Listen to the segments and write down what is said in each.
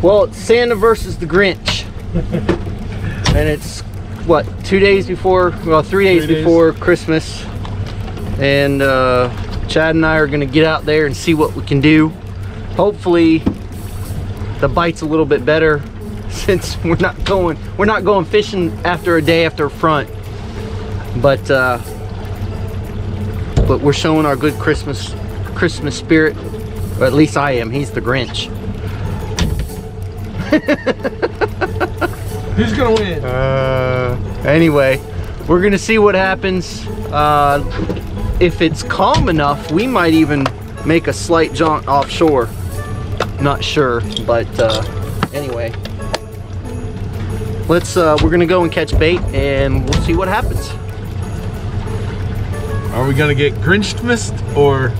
Well, it's Santa versus the Grinch. And it's, what, 2 days before, well, 3 days before Christmas. And Chad and I are gonna get out there and see what we can do. Hopefully the bite's a little bit better, since we're not going fishing after a day after a front. But we're showing our good Christmas spirit. Or at least I am. He's the Grinch. Who's gonna win? Anyway, we're gonna see what happens. If it's calm enough, we might even make a slight jaunt offshore. Not sure, but anyway, we're gonna go and catch bait, and we'll see what happens. Are we gonna get Grinchmas or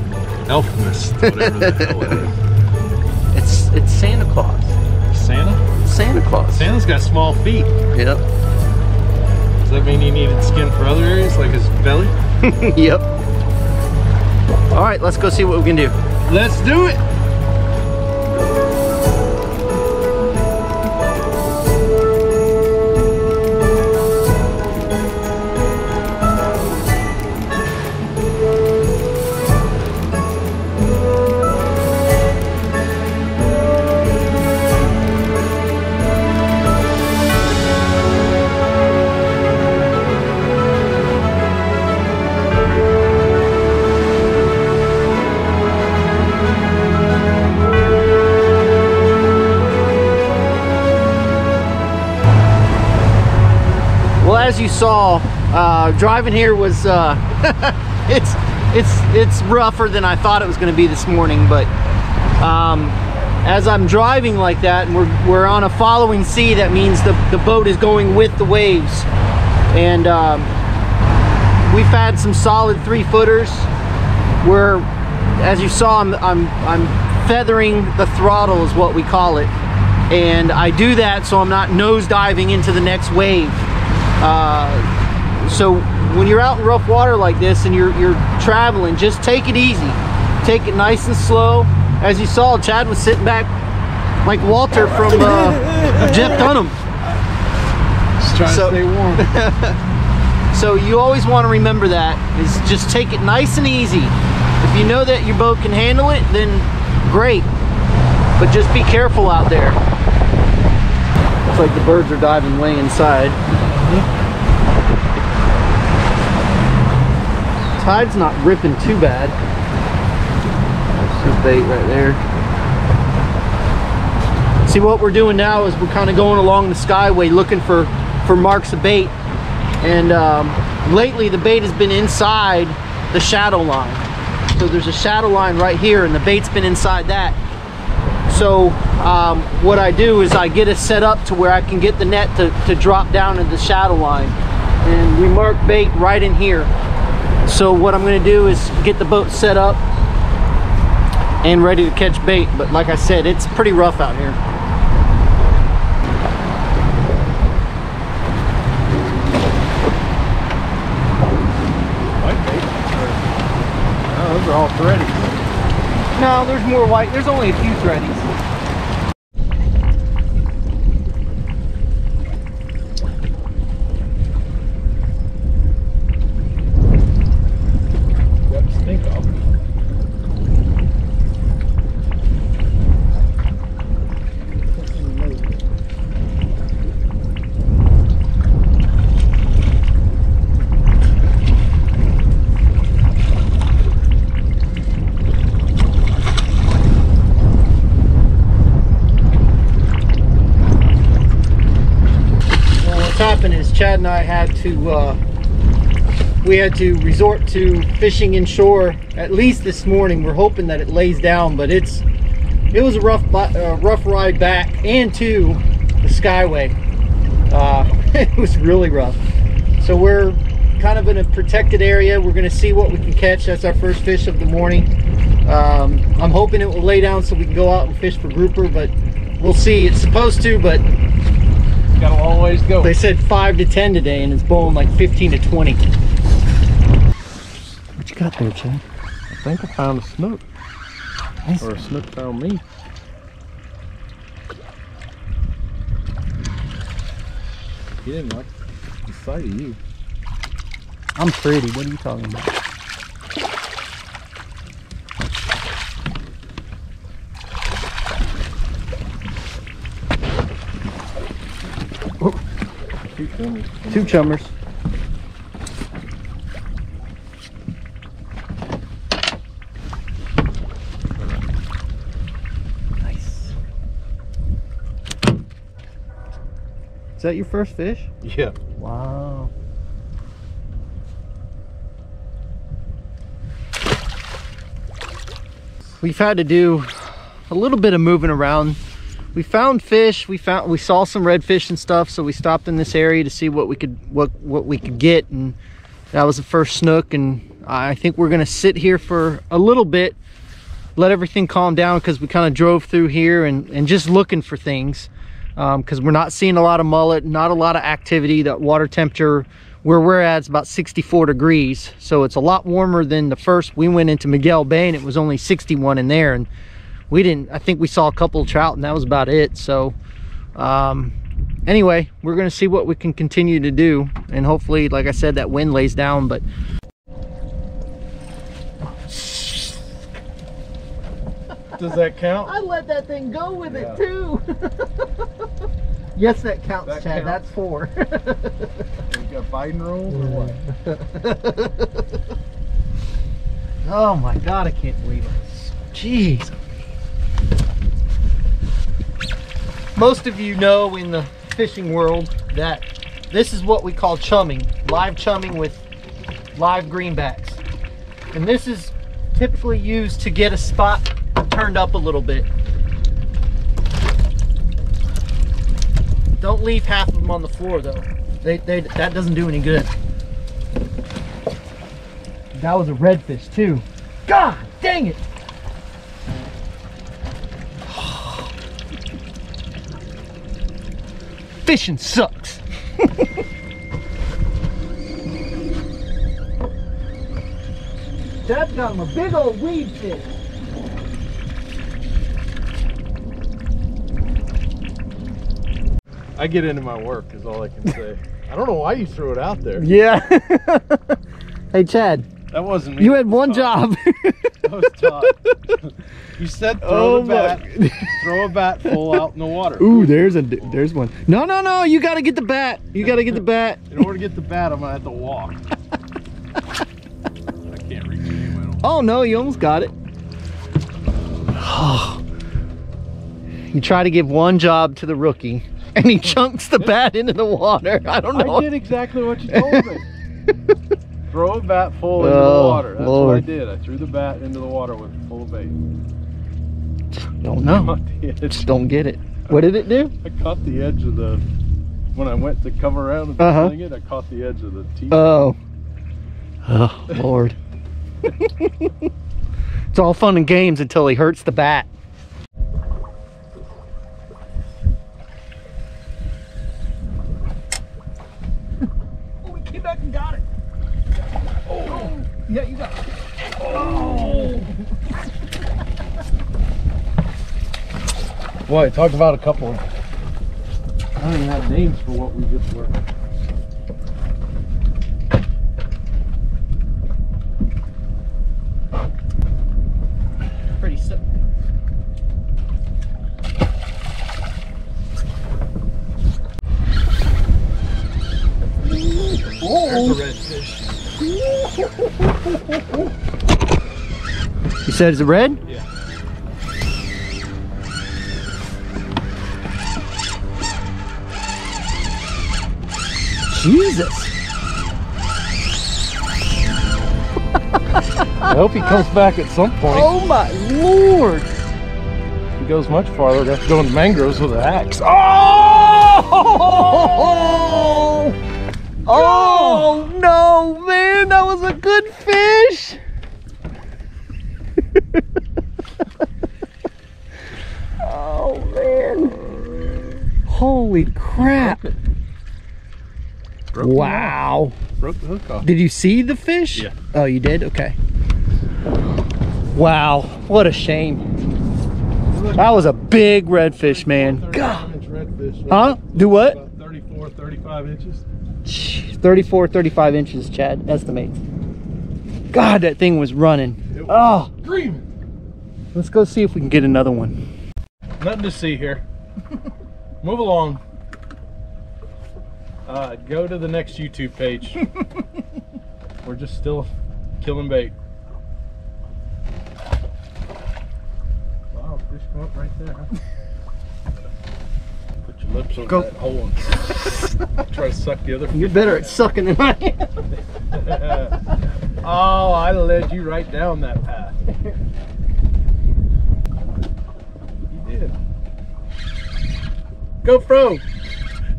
Elfmas? Whatever the hell it is. It's Santa Claus. Santa? Santa Claus. Santa's got small feet. Yep. Does that mean he needed skin for other areas, like his belly? Yep. All right, let's go see what we can do. Let's do it. As you saw, driving here was it's rougher than I thought it was going to be this morning. But as I'm driving like that, and we're on a following sea, that means the boat is going with the waves. And we've had some solid 3-footers. Where, as you saw, I'm feathering the throttle, is what we call it, and I do that so I'm not nose diving into the next wave. So when you're out in rough water like this and you're traveling, just take it easy. Take it nice and slow. As you saw, Chad was sitting back like Walter from Jeff Dunham. Just trying to stay warm. So you always want to remember that, is just take it nice and easy. If you know that your boat can handle it, then great. But just be careful out there. Looks like the birds are diving way inside. Tide's not ripping too bad. That's his bait right there. See, what we're doing now is we're kind of going along the skyway looking for marks of bait. And lately the bait has been inside the shadow line. So there's a shadow line right here, and the bait's been inside that. So what I do is I get it set up to where I can get the net to drop down into the shadow line. And we mark bait right in here. So what I'm going to do is get the boat set up and ready to catch bait. But like I said, it's pretty rough out here. White bait? Oh, those are all thready. No, there's more white. There's only a few threadies. Chad and I had to resort to fishing inshore at least this morning. We're hoping that it lays down, but it was a rough ride back and to the Skyway. It was really rough. So we're kind of in a protected area. We're going to see what we can catch. That's our first fish of the morning. I'm hoping it will lay down so we can go out and fish for grouper, but we'll see. It's supposed to, but got a long ways to go. They said 5 to 10 today, and it's blowing like 15 to 20. What you got there, Chad? I think I found a snook. Nice. Or a snook found me. He didn't like the sight of you. I'm pretty. What are you talking about? Two chummers. Two chummers. Nice. Is that your first fish? Yeah. Wow. We've had to do a little bit of moving around. We found fish, we saw some redfish and stuff, so we stopped in this area to see what we could get, and that was the first snook. And I think we're gonna sit here for a little bit, let everything calm down, because we kind of drove through here and just looking for things, because we're not seeing a lot of mullet, not a lot of activity. That water temperature where we're at is about 64 degrees, so it's a lot warmer than the first. We went into Miguel Bay and it was only 61 in there, and I think we saw a couple of trout and that was about it. So anyway, we're gonna see what we can continue to do, and hopefully, like I said, that wind lays down. But does that count? I let that thing go with it too. Yes, that counts, that Chad. Counts. That's 4. You got biting rolls or what? Oh my God, I can't believe it. Jeez. Most of you know in the fishing world that this is what we call chumming, live chumming with live greenbacks. And this is typically used to get a spot turned up a little bit. Don't leave half of them on the floor though. That doesn't do any good. That was a redfish too. God dang it! Fishing sucks. Dad's got him a big old weed fish. I get into my work is all I can say. I don't know why you threw it out there. Yeah. Hey Chad. That wasn't me. You had one job. That was Todd. You said throw the bat. Throw a bat full out in the water. Ooh, there's one. No, you gotta get the bat. You gotta get the bat. In order to get the bat, I'm gonna have to walk. I can't reach it anyway. Oh no, you almost got it. You try to give one job to the rookie, and he chunks the bat into the water. I don't know. I did exactly what you told me. Throw a bat full into the water. That's what I did. I threw the bat into the water with full of bait. Don't know. Just don't get it. What did it do? I caught the edge of the, when I went to come around and fling it, I caught the edge of the teeth. Oh Lord. It's all fun and games until he hurts the bat. Oh, he came back and got it. Oh, yeah, you got it. Oh. Boy, talk about a couple of, I don't even have names for what we just were. Pretty sick. There's a redfish. You said it's a red? Yeah. Jesus. I hope he comes back at some point. Oh my Lord. If he goes much farther, I'd have to go in the mangroves with an axe. Oh no, man, that was a good fish. Oh man. Holy crap. Wow. Broke the hook off. Did you see the fish? Yeah. Oh, you did? Okay. Wow, what a shame. That was a big redfish, man. God. Redfish. Huh? Do what? 34 34, 35 inches. 34, 35 inches, Chad estimates. God, that thing was running. Oh, screaming. Let's go see if we can get another one. Nothing to see here. Move along. Go to the next YouTube page. We're just still killing bait. Wow, fish come up right there, huh? Put your lips over that hole and try to suck the other fish. You're better at sucking than I am. Oh, I led you right down that path. You did. GoPro,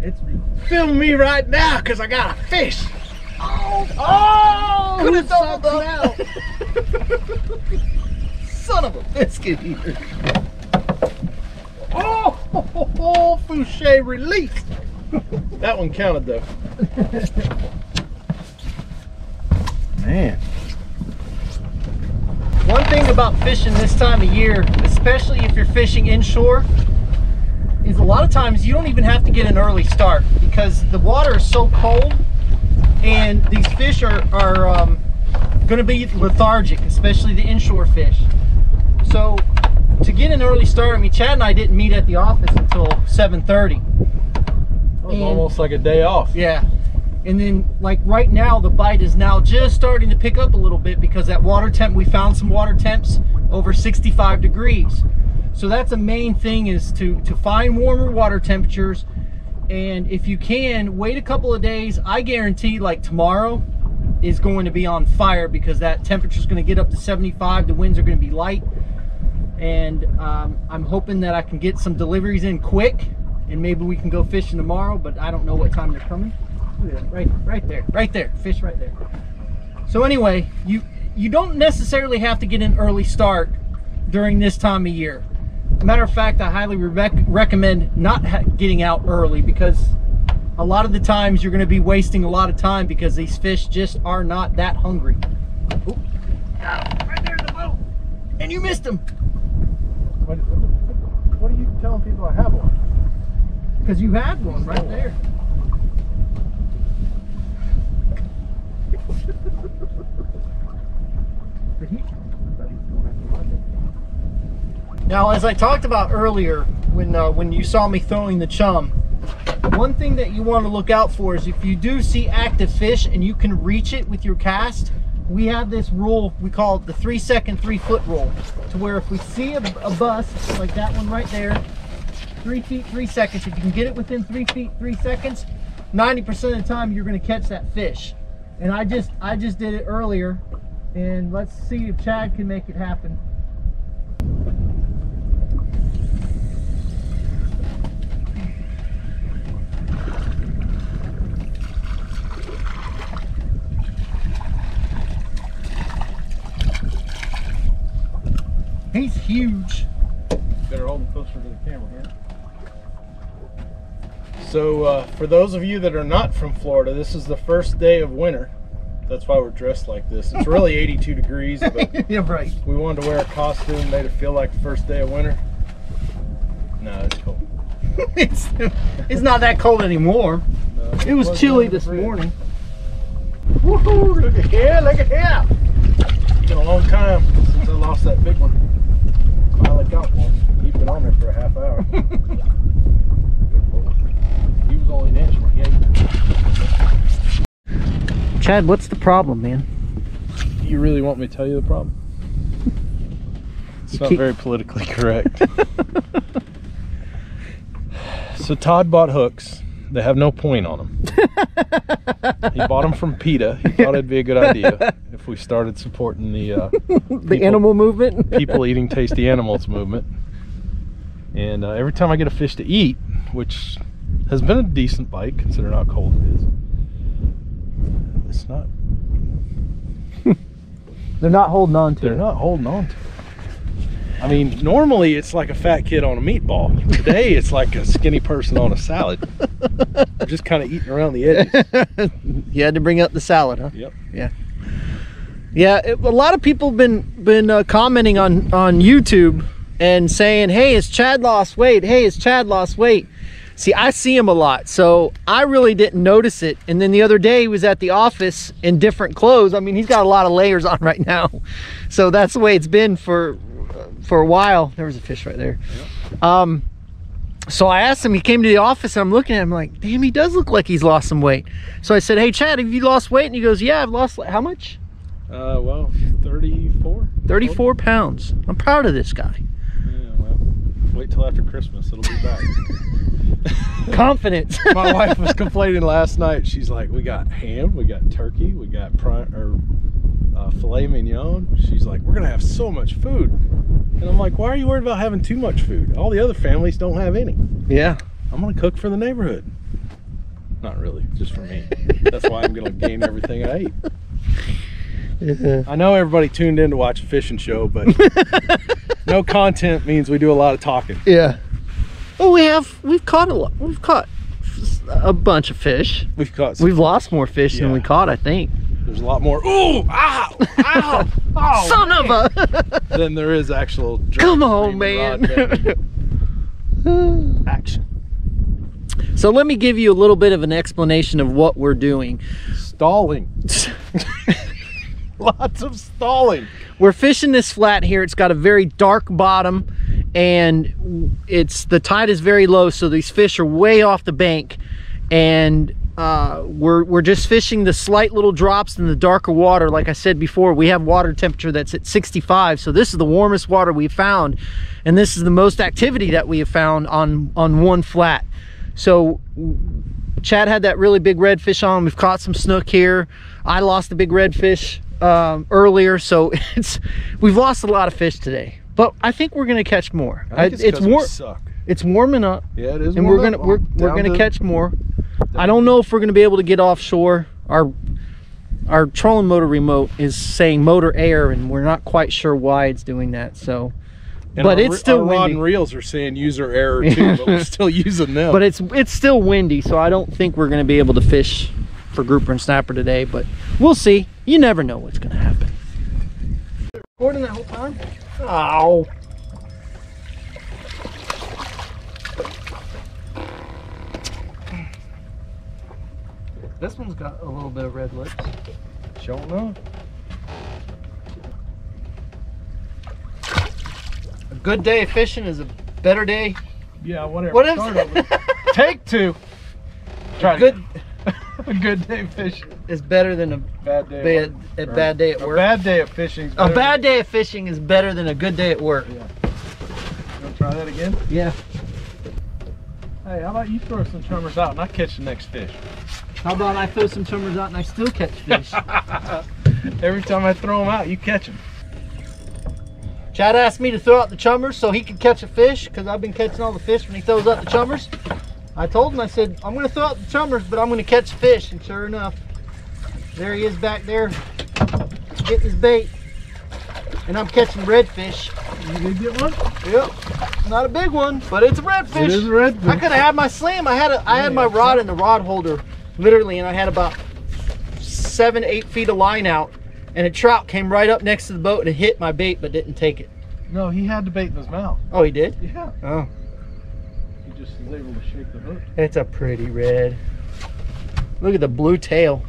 it's filming me right now because I got a fish. Oh, could have doubled out. Son of a biscuit eater. Oh, Fouché released. That one counted though. Man. One thing about fishing this time of year, especially if you're fishing inshore, is a lot of times you don't even have to get an early start because the water is so cold and these fish are going to be lethargic, especially the inshore fish. So to get an early start, I mean, Chad and I didn't meet at the office until 7:30. It was almost like a day off. Yeah. And then, like right now, the bite is now just starting to pick up a little bit because that water temp, we found some water temps over 65 degrees. So that's the main thing, is to find warmer water temperatures. And if you can, wait a couple of days. I guarantee like tomorrow is going to be on fire because that temperature is going to get up to 75. The winds are going to be light. And I'm hoping that I can get some deliveries in quick and maybe we can go fishing tomorrow, but I don't know what time they're coming. Look at that, right there, fish right there. So anyway, you don't necessarily have to get an early start during this time of year. Matter of fact, I highly recommend not getting out early because a lot of the times you're going to be wasting a lot of time because these fish just are not that hungry. Ooh, right there in the boat, and you missed him. What are you telling people I have one? Because you had one right there. Now, as I talked about earlier, when you saw me throwing the chum, one thing that you want to look out for is if you do see active fish and you can reach it with your cast, we have this rule, we call it the 3-second 3-foot rule, to where if we see a bust, like that one right there, 3 feet 3 seconds, if you can get it within 3 feet 3 seconds, 90% of the time you're going to catch that fish. And I just did it earlier, and let's see if Chad can make it happen. He's huge. Better hold him closer to the camera here. So for those of you that are not from Florida, this is the first day of winter. That's why we're dressed like this. It's really 82 degrees, but yeah, right. We wanted to wear a costume, made it feel like the first day of winter. No, it's cold. it's not that cold anymore. No, it was chilly this morning. Woohoo! Look at here, look at here! It's been a long time since I lost that big one. Finally got one. He's been on there for a half hour. He was only an inch when he ate. Chad, what's the problem, man? You really want me to tell you the problem? It's not very politically correct. So Todd bought hooks. They have no point on them. He bought them from PETA. He thought it'd be a good idea if we started supporting the animal movement, people eating tasty animals movement. And every time I get a fish to eat, which has been a decent bite considering how cold it is, it's not. They're not holding on to it. They're not holding on to it. I mean, normally it's like a fat kid on a meatball. Today it's like a skinny person on a salad. I'm just kind of eating around the edges. You had to bring up the salad, huh? Yep. Yeah. Yeah, a lot of people have been commenting on YouTube and saying, hey, has Chad lost weight? Hey, has Chad lost weight? See, I see him a lot, so I really didn't notice it. And then the other day he was at the office in different clothes. I mean, he's got a lot of layers on right now. So that's the way it's been for a while. There was a fish right there. Yep. So I asked him, he came to the office, and I'm looking at him like, damn, he does look like he's lost some weight. So I said, hey, Chad, have you lost weight? And he goes, yeah, I've lost, how much? Well, 34. 34 pounds. I'm proud of this guy. Yeah, well, wait till after Christmas. It'll be back. Confidence. My wife was complaining last night. She's like, we got ham, we got turkey, we got filet mignon. She's like, we're going to have so much food. And I'm like, why are you worried about having too much food? All the other families don't have any. Yeah. I'm going to cook for the neighborhood. Not really, just for me. That's why I'm going to gain everything I eat. Yeah. I know everybody tuned in to watch a fishing show, but no content means we do a lot of talking. Yeah. Well, we've caught a lot. We've caught a bunch of fish. We've lost more fish than we caught, I think. There's a lot more. Ooh! Ow! Ow! Oh, son of a! Then there is actual. Come on, man. Action. So let me give you a little bit of an explanation of what we're doing. Stalling. Lots of stalling. We're fishing this flat here. It's got a very dark bottom, and the tide is very low, so these fish are way off the bank, and we're just fishing the slight little drops in the darker water. Like I said before, we have water temperature that's at 65, so this is the warmest water we've found, and this is the most activity that we have found on one flat. So Chad had that really big redfish on. We've caught some snook here. I lost a big redfish earlier, so we've lost a lot of fish today, but I think we're gonna catch more. It's warming up. Yeah, it is, and we're gonna catch more. I don't know if we're gonna be able to get offshore. Our trolling motor remote is saying motor error, and we're not quite sure why it's doing that. So, but it's still windy. Rod and reels are saying user error too, but we're still using them. But it's still windy, so I don't think we're gonna be able to fish for grouper and snapper today, but we'll see. You never know what's gonna happen. Recording that whole time? Ow. This one's got a little bit of red lips. Don't know. A good day of fishing is a better day. Yeah, whatever. What is Take two. Try good. A good day of fishing is better than a bad day at work. A bad day of fishing. A bad day of fishing is better than a good day at work. Yeah. You want to try that again? Yeah. Hey, how about you throw some chummers out and I catch the next fish? How about I throw some chummers out and I still catch fish? Every time I throw them out, you catch them. Chad asked me to throw out the chummers so he could catch a fish, because I've been catching all the fish when he throws out the chummers. I told him, I said, I'm going to throw out the chummers, but I'm going to catch fish. And sure enough, there he is back there getting his bait. And I'm catching redfish. You did get one? Yep. Not a big one, but it's a redfish. It is a redfish. I could have had my slam. I had my rod in the rod holder, literally, and I had about 7-8 feet of line out. And a trout came right up next to the boat and hit my bait, but didn't take it. No, he had the bait in his mouth. Oh, he did? Yeah. Oh. Just is able to shake the hook. It's a pretty red. Look at the blue tail.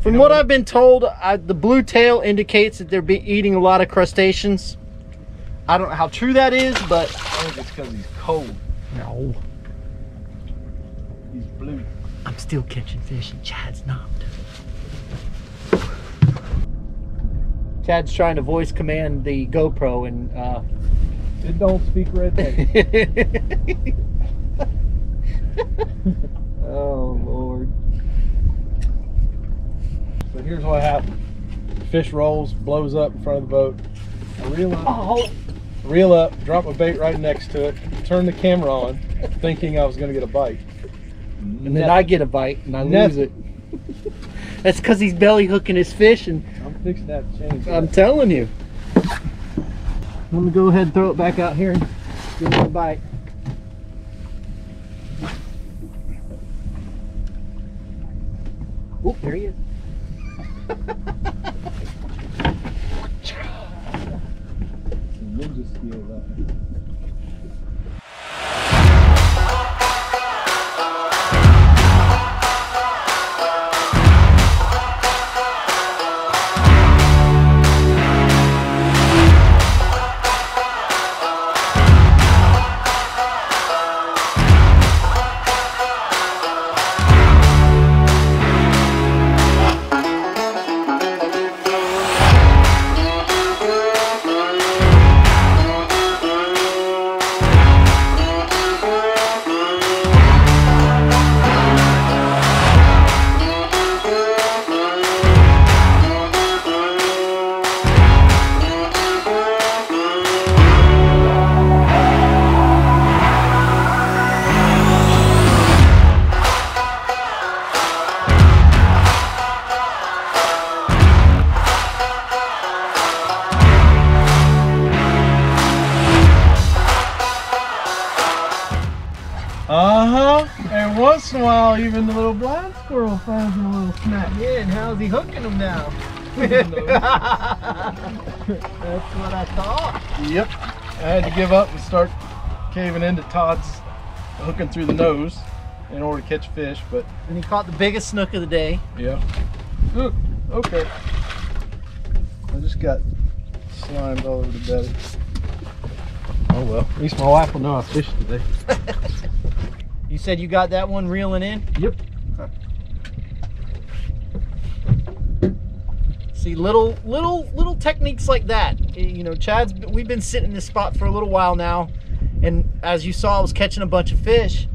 From what I've been told, the blue tail indicates that they're eating a lot of crustaceans. I don't know how true that is, but I think it's because he's cold. No. He's blue. I'm still catching fish and Chad's not. Chad's trying to voice command the GoPro and it don't speak red tape. Oh Lord. So here's what happened. Fish rolls, blows up in front of the boat. I reel up, drop a bait right next to it, turn the camera on, thinking I was gonna get a bite. And then I get a bite and I lose it. That's because he's belly hooking his fish, and I'm fixing that to change. I'm telling you. Let me go ahead and throw it back out here and give it a bite. Oh, there he is. Ninja skills out there. And once in a while, even the little blind squirrel finds a little snack. Yeah, and how's he hooking them now? That's what I thought. Yep. I had to give up and start caving into Todd's hooking through the nose in order to catch fish, but... And he caught the biggest snook of the day. Yeah. Ooh, okay. I just got slimed all over the belly. Oh well, at least my wife will know I fished today. You said you got that one reeling in? Yep. Huh. See, little techniques like that. You know, we've been sitting in this spot for a little while now, and as you saw, I was catching a bunch of fish,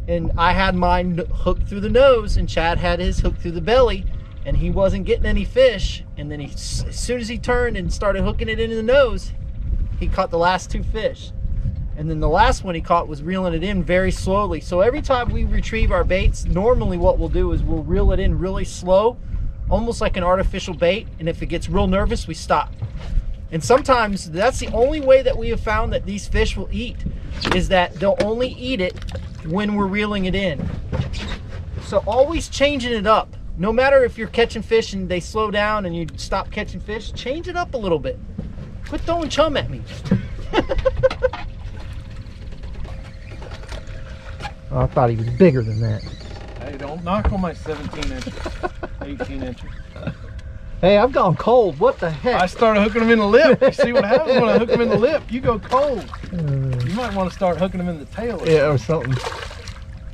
and I had mine hooked through the nose, and Chad had his hooked through the belly, and he wasn't getting any fish. And then as soon as he turned and started hooking it into the nose, he caught the last 2 fish. And then the last one he caught was reeling it in very slowly. So every time we retrieve our baits, normally what we'll do is we'll reel it in really slow, almost like an artificial bait, and if it gets real nervous, we stop. And sometimes that's the only way that we have found that these fish will eat, is that they'll only eat it when we're reeling it in. So always changing it up. No matter if you're catching fish and they slow down and you stop catching fish, change it up a little bit. Quit throwing chum at me. Oh, I thought he was bigger than that. Hey, don't knock on my 17 inches, 18 inches. Hey, I've gone cold. What the heck? I started hooking them in the lip. You see what happens when I hook them in the lip? You go cold. You might want to start hooking them in the tail. Or something.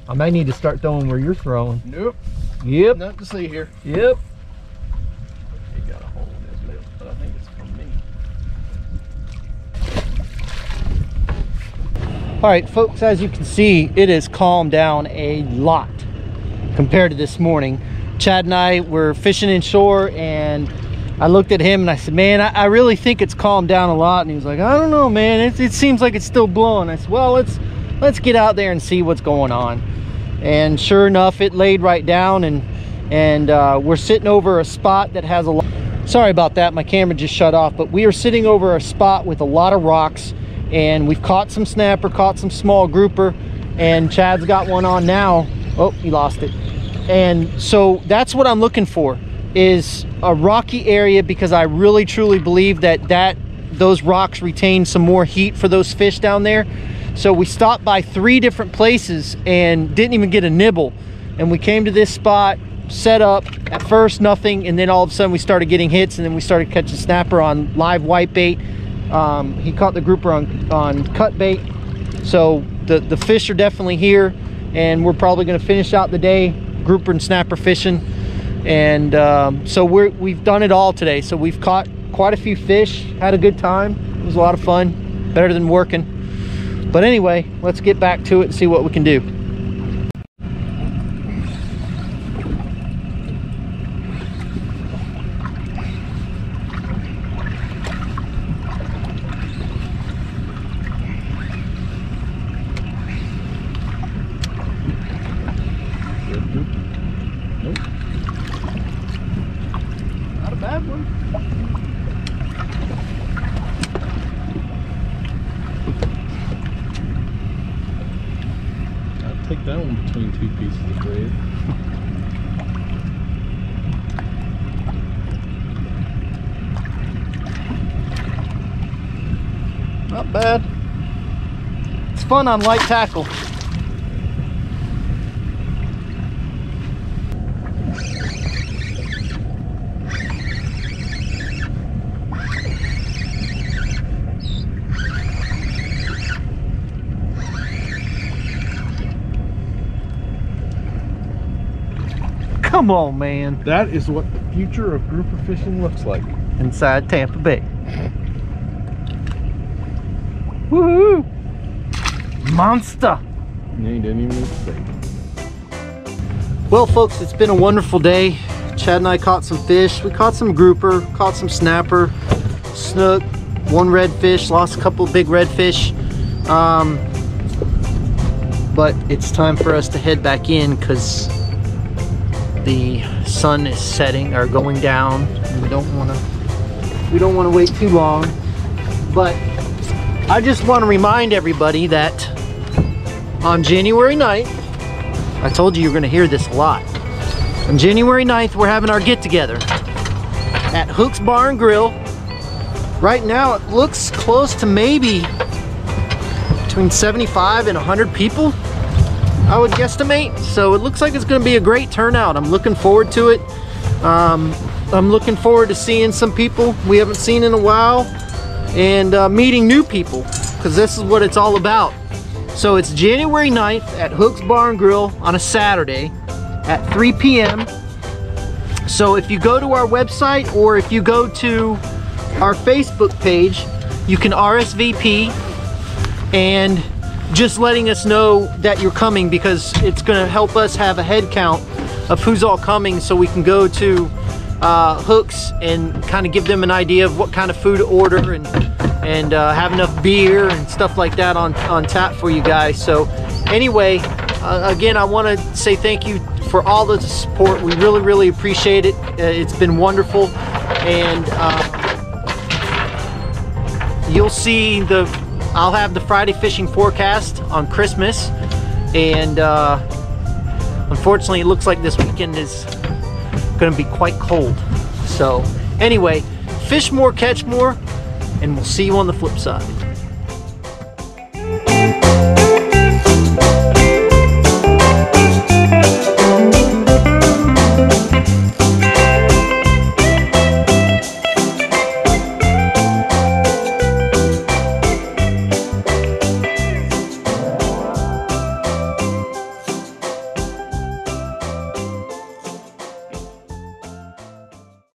I may need to start throwing where you're throwing. Nope. Yep. Nothing to see here. Yep. He got a hole in his lip, but I think it's from me. All right, folks, as you can see, it has calmed down a lot compared to this morning. Chad and I were fishing inshore, and I looked at him and I said, man, I really think it's calmed down a lot. And he was like, I don't know, man, it seems like it's still blowing. I said, well, let's get out there and see what's going on. And sure enough, it laid right down, and we're sitting over a spot that has a lot. Sorry about that, my camera just shut off, but we are sitting over a spot with a lot of rocks, and we've caught some snapper, caught some small grouper, and Chad's got one on now. Oh, he lost it. And so that's what I'm looking for, is a rocky area, because I really truly believe that those rocks retain some more heat for those fish down there. So we stopped by 3 different places and didn't even get a nibble. And we came to this spot, set up, at first nothing, and then all of a sudden we started getting hits, and then we started catching snapper on live white bait. He caught the grouper on cut bait. So the fish are definitely here, and we're probably gonna finish out the day grouper and snapper fishing. And so we've done it all today. So we've caught quite a few fish, had a good time. It was a lot of fun, better than working. But anyway, let's get back to it and see what we can do. Nope. Not a bad one. Take that one between 2 pieces of bread. Not bad. It's fun on light tackle. Come on, man. That is what the future of grouper fishing looks like. Inside Tampa Bay. Woohoo! Monster! You didn't even need to say. Well, folks, it's been a wonderful day. Chad and I caught some fish. We caught some grouper, caught some snapper, snook, 1 redfish, lost a couple of big redfish. But it's time for us to head back in, because the sun is setting or going down, and we don't want to wait too long. But I just want to remind everybody that on January 9th, I told you you're gonna hear this a lot. On January 9th, we're having our get-together at Hook's Bar and Grill. Right now, it looks close to maybe between 75 and 100 people, I would guesstimate. So it looks like it's gonna be a great turnout. I'm looking forward to it. I'm looking forward to seeing some people we haven't seen in a while and meeting new people, because this is what it's all about. So it's January 9th at Hook's Bar and Grill on a Saturday at 3 p.m. So if you go to our website or if you go to our Facebook page, you can RSVP and just letting us know that you're coming, because it's going to help us have a head count of who's all coming, so we can go to Hook's and kind of give them an idea of what kind of food to order and have enough beer and stuff like that on tap for you guys. So anyway, again, I want to say thank you for all the support. We really appreciate it. It's been wonderful, and you'll see I'll have the Friday fishing forecast on Christmas, and unfortunately it looks like this weekend is going to be quite cold. So anyway, fish more, catch more, and we'll see you on the flip side.